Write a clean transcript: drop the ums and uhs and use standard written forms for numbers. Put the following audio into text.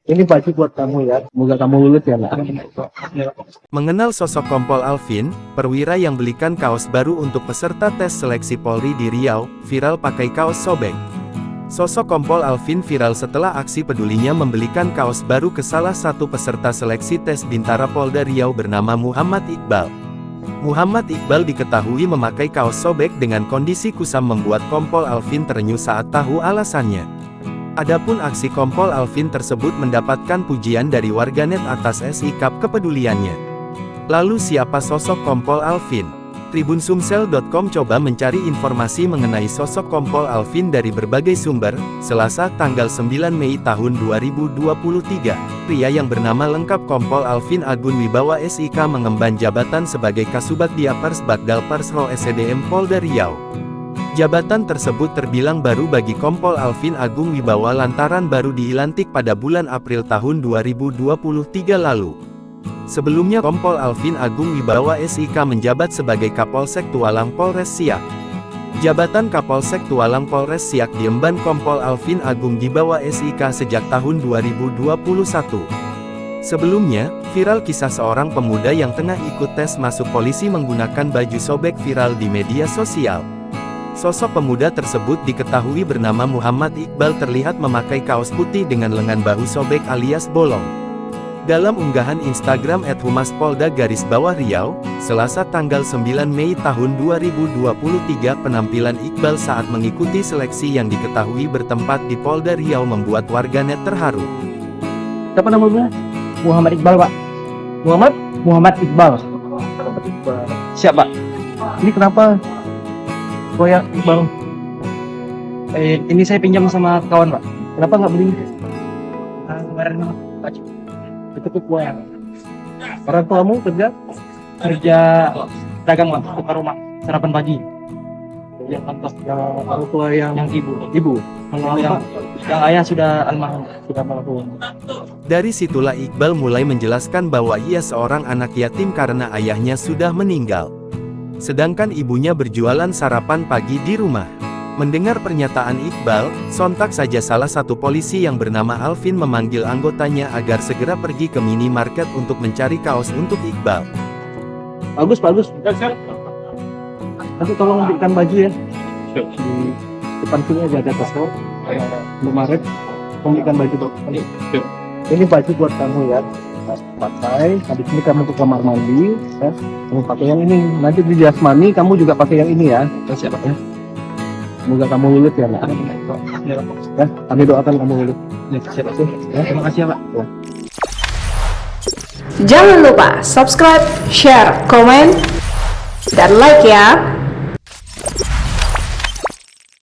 Ini baju buat kamu ya, semoga kamu lulus ya nak. Mengenal sosok Kompol Alvin, perwira yang belikan kaos baru untuk peserta tes seleksi Polri di Riau, viral pakai kaos sobek. Sosok Kompol Alvin viral setelah aksi pedulinya membelikan kaos baru ke salah satu peserta seleksi tes Bintara Polda Riau bernama Muhammad Iqbal. Muhammad Iqbal diketahui memakai kaos sobek dengan kondisi kusam membuat Kompol Alvin terenyuh saat tahu alasannya. Adapun aksi Kompol Alvin tersebut mendapatkan pujian dari warganet atas sikap kepeduliannya. Lalu siapa sosok Kompol Alvin? Tribunsumsel.com coba mencari informasi mengenai sosok Kompol Alvin dari berbagai sumber. Selasa tanggal 9 Mei tahun 2023, pria yang bernama lengkap Kompol Alvin Agun Wibawa SIK mengemban jabatan sebagai Kasubag Diapers Bagdal Persro SDM Polda Riau. Jabatan tersebut terbilang baru bagi Kompol Alvin Agung Wibawa lantaran baru dilantik pada bulan April tahun 2023 lalu. Sebelumnya Kompol Alvin Agung Wibawa SIK menjabat sebagai Kapolsek Tualang Polres Siak. Jabatan Kapolsek Tualang Polres Siak diemban Kompol Alvin Agung Wibawa SIK sejak tahun 2021. Sebelumnya, viral kisah seorang pemuda yang tengah ikut tes masuk polisi menggunakan baju sobek viral di media sosial. Sosok pemuda tersebut diketahui bernama Muhammad Iqbal terlihat memakai kaos putih dengan lengan bahu sobek alias bolong. Dalam unggahan Instagram @humaspolda_Riau, Selasa tanggal 9 Mei tahun 2023 penampilan Iqbal saat mengikuti seleksi yang diketahui bertempat di Polda Riau membuat warganet terharu. Siapa namamu? Muhammad Iqbal, Pak. Muhammad? Muhammad Iqbal. Siap, Pak. Ini kenapa? Koyak Iqbal. Ini saya pinjam sama kawan, Pak. Kenapa nggak beli? Kemarin Pak, Itu koyak. Orang tuamu kerja? kerja dagang, Pak, tukar rumah, sarapan pagi. Yang lantas orang tua yang Yang ibu. kalau yang ayah sudah almarhum. Sudah almarhum. Dari situlah Iqbal mulai menjelaskan bahwa ia seorang anak yatim karena ayahnya sudah meninggal. Sedangkan ibunya berjualan sarapan pagi di rumah. Mendengar pernyataan Iqbal, sontak saja salah satu polisi yang bernama Alvin memanggil anggotanya agar segera pergi ke minimarket untuk mencari kaos untuk Iqbal. Bagus. Nanti tolong belikan baju ya. Di depan sini aja ada toko. Maret, belikan baju dok. Ini baju buat kamu ya. Pakai, habis ini kamu ke kamar mandi, ya. Kamu pakai yang ini. Nanti di jasmani kamu juga pakai yang ini ya. Siap, Pak. Ya. Semoga kamu lulus ya nak. Ya, kami doakan kamu lulus. Siap, Pak. Ya. Terima kasih ya, Pak. Ya. Jangan lupa subscribe, share, komen, dan like ya.